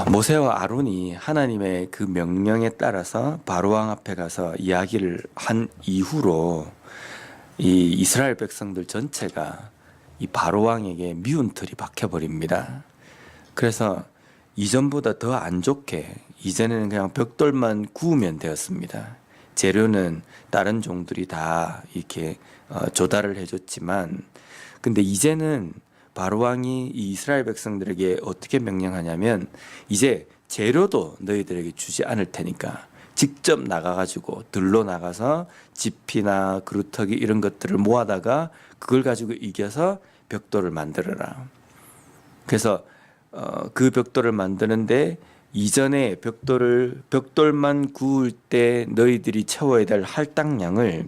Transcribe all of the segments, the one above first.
모세와 아론이 하나님의 그 명령에 따라서 바로왕 앞에 가서 이야기를 한 이후로 이 이스라엘 백성들 전체가 이 바로왕에게 미운 틀이 박혀버립니다. 그래서 이전보다 더 안 좋게 이전에는 그냥 벽돌만 구우면 되었습니다. 재료는 다른 종들이 다 이렇게 조달을 해줬지만, 근데 이제는 바로왕이 이 이스라엘 백성들에게 어떻게 명령하냐면, 이제 재료도 너희들에게 주지 않을 테니까 직접 나가가지고 들로 나가서 지피나 그루터기 이런 것들을 모아다가 그걸 가지고 이겨서 벽돌을 만들어라. 그래서 그 벽돌을 만드는데 이전에 벽돌만 구울 때 너희들이 채워야 될 할당량을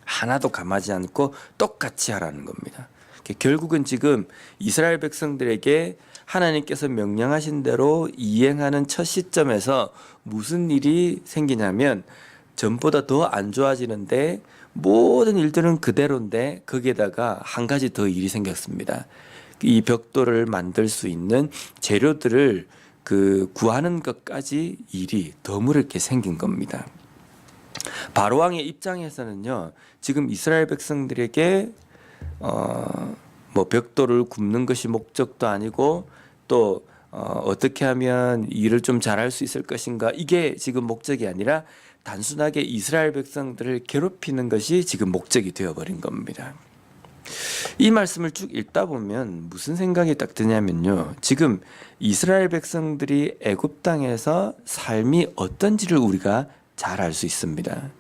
하나도 감하지 않고 똑같이 하라는 겁니다. 결국은 지금 이스라엘 백성들에게 하나님께서 명령하신 대로 이행하는 첫 시점에서 무슨 일이 생기냐면 전보다 더 안 좋아지는데 모든 일들은 그대로인데 거기에다가 한 가지 더 일이 생겼습니다. 이 벽돌을 만들 수 있는 재료들을 구하는 것까지 일이 더무렇게 생긴 겁니다. 바로왕의 입장에서는요, 지금 이스라엘 백성들에게 벽돌을 굽는 것이 목적도 아니고 또 어떻게 하면 일을 좀 잘할 수 있을 것인가, 이게 지금 목적이 아니라 단순하게 이스라엘 백성들을 괴롭히는 것이 지금 목적이 되어버린 겁니다. 이 말씀을 쭉 읽다 보면 무슨 생각이 딱 드냐면요, 지금 이스라엘 백성들이 애굽 땅에서 삶이 어떤지를 우리가 잘 알 수 있습니다.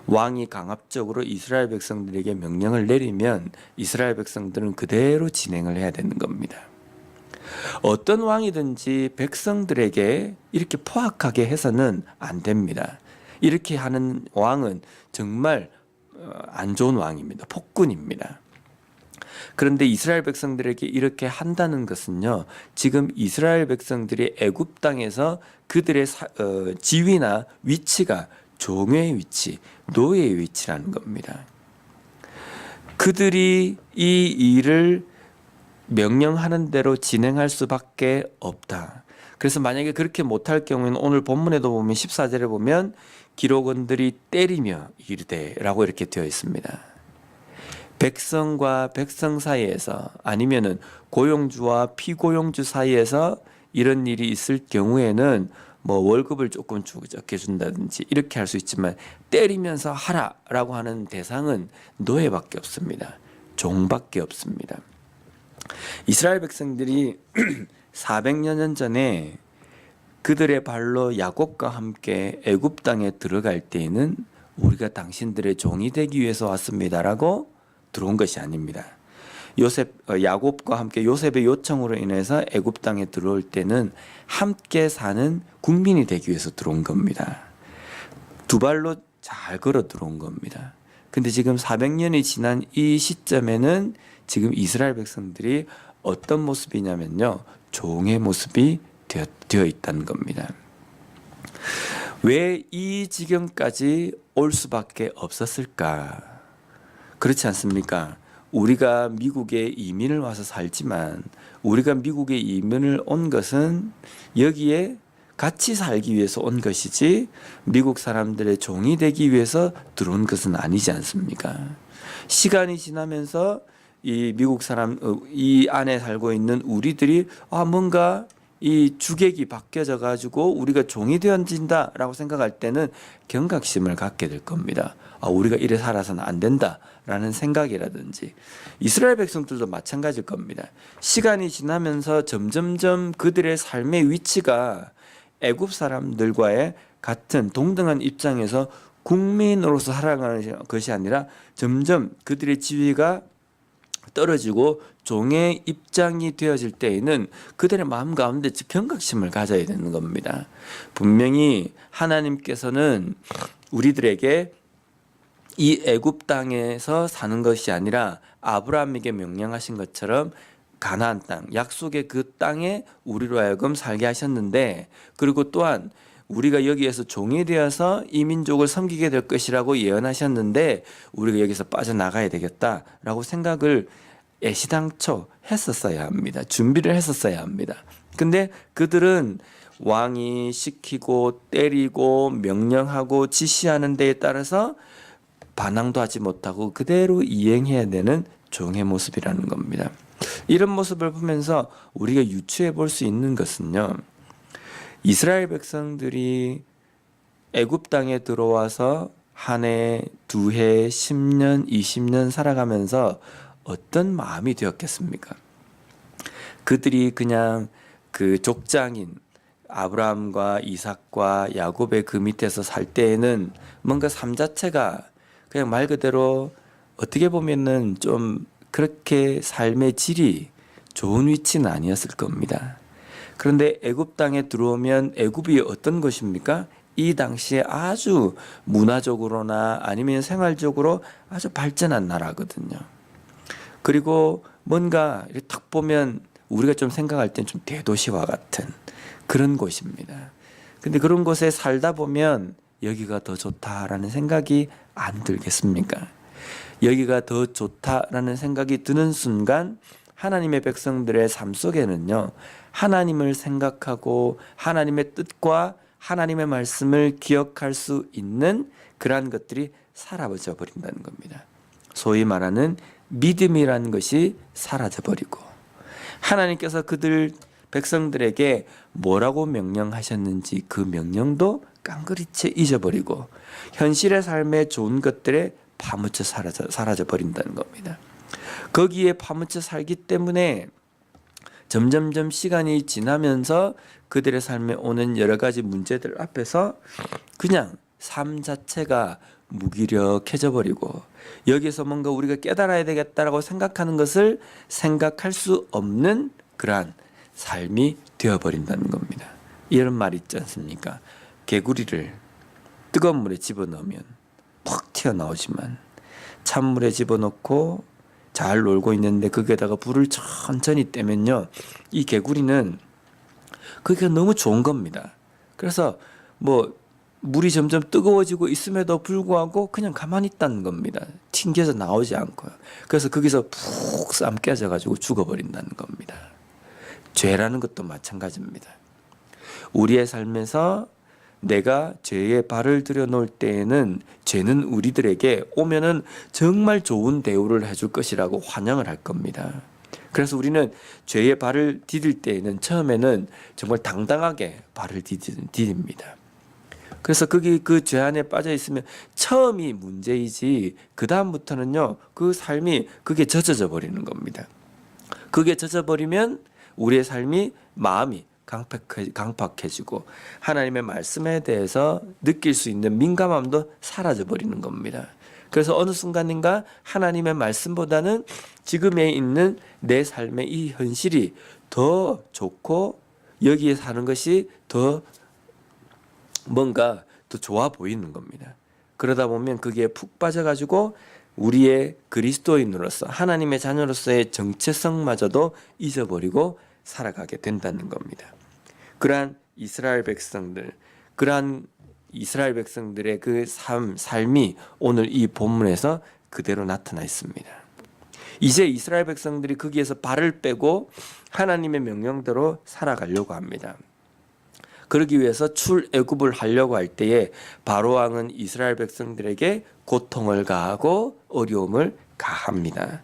왕이 강압적으로 이스라엘 백성들에게 명령을 내리면 이스라엘 백성들은 그대로 진행을 해야 되는 겁니다. 어떤 왕이든지 백성들에게 이렇게 포악하게 해서는 안 됩니다. 이렇게 하는 왕은 정말 안 좋은 왕입니다. 폭군입니다. 그런데 이스라엘 백성들에게 이렇게 한다는 것은요, 지금 이스라엘 백성들이 애굽 땅에서 그들의 지위나 위치가 종의 위치, 노예의 위치라는 겁니다. 그들이 이 일을 명령하는 대로 진행할 수밖에 없다. 그래서 만약에 그렇게 못할 경우에는 오늘 본문에도 보면 14절에 보면 기록원들이 때리며 이르되라고 이렇게 되어 있습니다. 백성과 백성 사이에서 아니면은 고용주와 피고용주 사이에서 이런 일이 있을 경우에는 월급을 조금 적게 준다든지 이렇게 할 수 있지만 때리면서 하라라고 하는 대상은 노예밖에 없습니다. 종밖에 없습니다. 이스라엘 백성들이 400여 전에 그들의 발로 야곱과 함께 애굽 땅에 들어갈 때에는 우리가 당신들의 종이 되기 위해서 왔습니다라고 들어온 것이 아닙니다. 야곱과 함께 요셉의 요청으로 인해서 애굽 땅에 들어올 때는 함께 사는 국민이 되기 위해서 들어온 겁니다. 두 발로 잘 걸어 들어온 겁니다. 근데 지금 400년이 지난 이 시점에는 지금 이스라엘 백성들이 어떤 모습이냐면요, 종의 모습이 되어 있다는 겁니다. 왜 이 지경까지 올 수밖에 없었을까? 그렇지 않습니까? 우리가 미국에 이민을 와서 살지만 우리가 미국에 이민을 온 것은 여기에 같이 살기 위해서 온 것이지 미국 사람들의 종이 되기 위해서 들어온 것은 아니지 않습니까? 시간이 지나면서 이 미국 사람, 이 안에 살고 있는 우리들이 뭔가 이 주객이 바뀌어져 가지고 우리가 종이 되어진다라고 생각할 때는 경각심을 갖게 될 겁니다. 우리가 이래 살아서는 안 된다라는 생각이라든지, 이스라엘 백성들도 마찬가지일 겁니다. 시간이 지나면서 점점점 그들의 삶의 위치가 애굽 사람들과의 같은 동등한 입장에서 국민으로서 살아가는 것이 아니라 점점 그들의 지위가 떨어지고 종의 입장이 되어질 때에는 그들의 마음 가운데 경각심을 가져야 되는 겁니다. 분명히 하나님께서는 우리들에게 이 애굽 땅에서 사는 것이 아니라 아브라함에게 명령하신 것처럼 가나안 땅, 약속의 그 땅에 우리로 하여금 살게 하셨는데, 그리고 또한 우리가 여기에서 종이 되어서 이 민족을 섬기게 될 것이라고 예언하셨는데 우리가 여기서 빠져나가야 되겠다라고 생각을 애시당초 했었어야 합니다. 준비를 했었어야 합니다. 근데 그들은 왕이 시키고 때리고 명령하고 지시하는 데에 따라서 반항도 하지 못하고 그대로 이행해야 되는 종의 모습이라는 겁니다. 이런 모습을 보면서 우리가 유추해 볼 수 있는 것은요, 이스라엘 백성들이 애굽 땅에 들어와서 한 해, 두 해, 10년, 20년 살아가면서 어떤 마음이 되었겠습니까? 그들이 그냥 그 족장인 아브라함과 이삭과 야곱의 그 밑에서 살 때에는 뭔가 삶 자체가 그냥 말 그대로 어떻게 보면은 좀 그렇게 삶의 질이 좋은 위치는 아니었을 겁니다. 그런데 애굽 땅에 들어오면 애굽이 어떤 것입니까? 이 당시에 아주 문화적으로나 아니면 생활적으로 아주 발전한 나라거든요. 그리고 뭔가 이렇게 딱 보면 우리가 좀 생각할 땐 좀 대도시와 같은 그런 곳입니다. 근데 그런 곳에 살다 보면 여기가 더 좋다라는 생각이 안 들겠습니까? 여기가 더 좋다라는 생각이 드는 순간 하나님의 백성들의 삶 속에는요, 하나님을 생각하고 하나님의 뜻과 하나님의 말씀을 기억할 수 있는 그러한 것들이 사라져 버린다는 겁니다. 소위 말하는 믿음이라는 것이 사라져 버리고, 하나님께서 그들 백성들에게 뭐라고 명령하셨는지 그 명령도 깡그리째 잊어버리고 현실의 삶에 좋은 것들에 파묻혀 사라져 버린다는 겁니다. 거기에 파묻혀 살기 때문에 점점점 시간이 지나면서 그들의 삶에 오는 여러 가지 문제들 앞에서 그냥 삶 자체가 무기력해져 버리고 여기서 뭔가 우리가 깨달아야 되겠다라고 생각하는 것을 생각할 수 없는 그러한 삶이 되어버린다는 겁니다. 이런 말 있지 않습니까? 개구리를 뜨거운 물에 집어넣으면 퍽 튀어나오지만 찬물에 집어넣고 잘 놀고 있는데 거기에다가 불을 천천히 떼면요, 이 개구리는 그게 너무 좋은 겁니다. 그래서 뭐 물이 점점 뜨거워지고 있음에도 불구하고 그냥 가만히 있다는 겁니다. 튕겨서 나오지 않고요. 그래서 거기서 푹 삶겨져 가지고 죽어버린다는 겁니다. 죄라는 것도 마찬가지입니다. 우리의 삶에서 내가 죄에 발을 들여놓을 때에는 죄는 우리들에게 오면은 정말 좋은 대우를 해줄 것이라고 환영을 할 겁니다. 그래서 우리는 죄에 발을 디딜 때에는 처음에는 정말 당당하게 발을 디딥니다. 그래서 거기 그 죄 안에 빠져 있으면 처음이 문제이지 그 다음부터는요, 그 삶이 그게 젖어져 버리는 겁니다. 그게 젖어버리면 우리의 삶이 마음이 강팍해지고 하나님의 말씀에 대해서 느낄 수 있는 민감함도 사라져 버리는 겁니다. 그래서 어느 순간인가 하나님의 말씀보다는 지금에 있는 내 삶의 이 현실이 더 좋고 여기에 사는 것이 더 뭔가 더 좋아 보이는 겁니다. 그러다 보면 거기에 푹 빠져가지고 우리의 그리스도인으로서 하나님의 자녀로서의 정체성마저도 잊어버리고 살아가게 된다는 겁니다. 그러한 이스라엘 백성들의 그 삶이 오늘 이 본문에서 그대로 나타나 있습니다. 이제 이스라엘 백성들이 거기에서 발을 빼고 하나님의 명령대로 살아가려고 합니다. 그러기 위해서 출애굽을 하려고 할 때에 바로 왕은 이스라엘 백성들에게 고통을 가하고 어려움을 가합니다.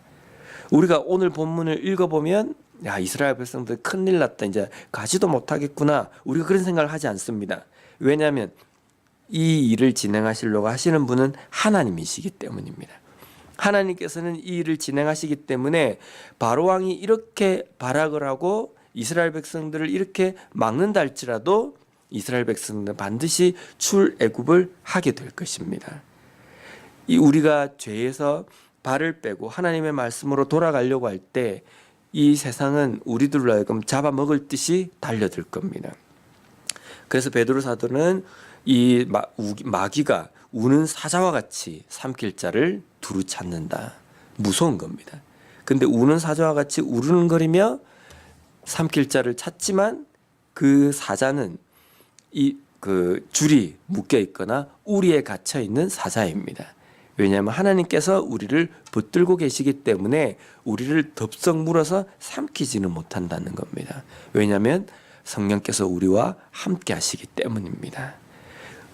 우리가 오늘 본문을 읽어보면 야, 이스라엘 백성들 큰일 났다, 이제 가지도 못하겠구나, 우리가 그런 생각을 하지 않습니다. 왜냐하면 이 일을 진행하시려고 하시는 분은 하나님이시기 때문입니다. 하나님께서는 이 일을 진행하시기 때문에 바로 왕이 이렇게 발악을 하고 이스라엘 백성들을 이렇게 막는다 할지라도 이스라엘 백성들은 반드시 출애굽을 하게 될 것입니다. 우리가 죄에서 발을 빼고 하나님의 말씀으로 돌아가려고 할 때 이 세상은 우리들로 하여금 잡아먹을 듯이 달려들 겁니다. 그래서 베드로 사도는 이 마귀가 우는 사자와 같이 삼킬 자를 두루 찾는다. 무서운 겁니다. 근데 우는 사자와 같이 우르는거리며 삼킬 자를 찾지만 그 사자는 그 줄이 묶여 있거나 우리에 갇혀 있는 사자입니다. 왜냐하면 하나님께서 우리를 붙들고 계시기 때문에 우리를 덥석 물어서 삼키지는 못한다는 겁니다. 왜냐하면 성령께서 우리와 함께 하시기 때문입니다.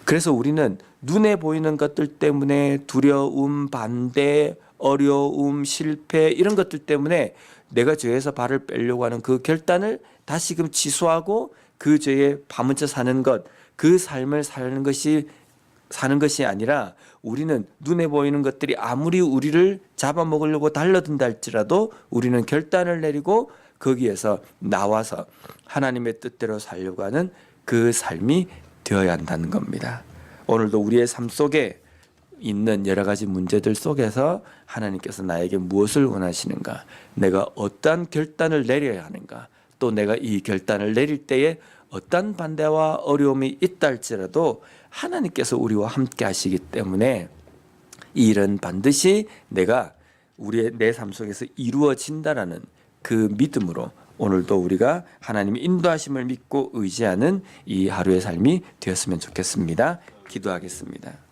그래서 우리는 눈에 보이는 것들 때문에 두려움, 반대, 어려움, 실패 이런 것들 때문에 내가 죄에서 발을 빼려고 하는 그 결단을 다시금 취소하고 그 죄에 파묻혀 사는 것, 그 삶을 사는 것이 아니라 우리는 눈에 보이는 것들이 아무리 우리를 잡아먹으려고 달려든다 할지라도 우리는 결단을 내리고 거기에서 나와서 하나님의 뜻대로 살려고 하는 그 삶이 되어야 한다는 겁니다. 오늘도 우리의 삶 속에 있는 여러 가지 문제들 속에서 하나님께서 나에게 무엇을 원하시는가, 내가 어떠한 결단을 내려야 하는가, 또 내가 이 결단을 내릴 때에 어떤 반대와 어려움이 있다 할지라도 하나님께서 우리와 함께 하시기 때문에 이 일은 반드시 내 삶 속에서 이루어진다라는 그 믿음으로 오늘도 우리가 하나님의 인도하심을 믿고 의지하는 이 하루의 삶이 되었으면 좋겠습니다. 기도하겠습니다.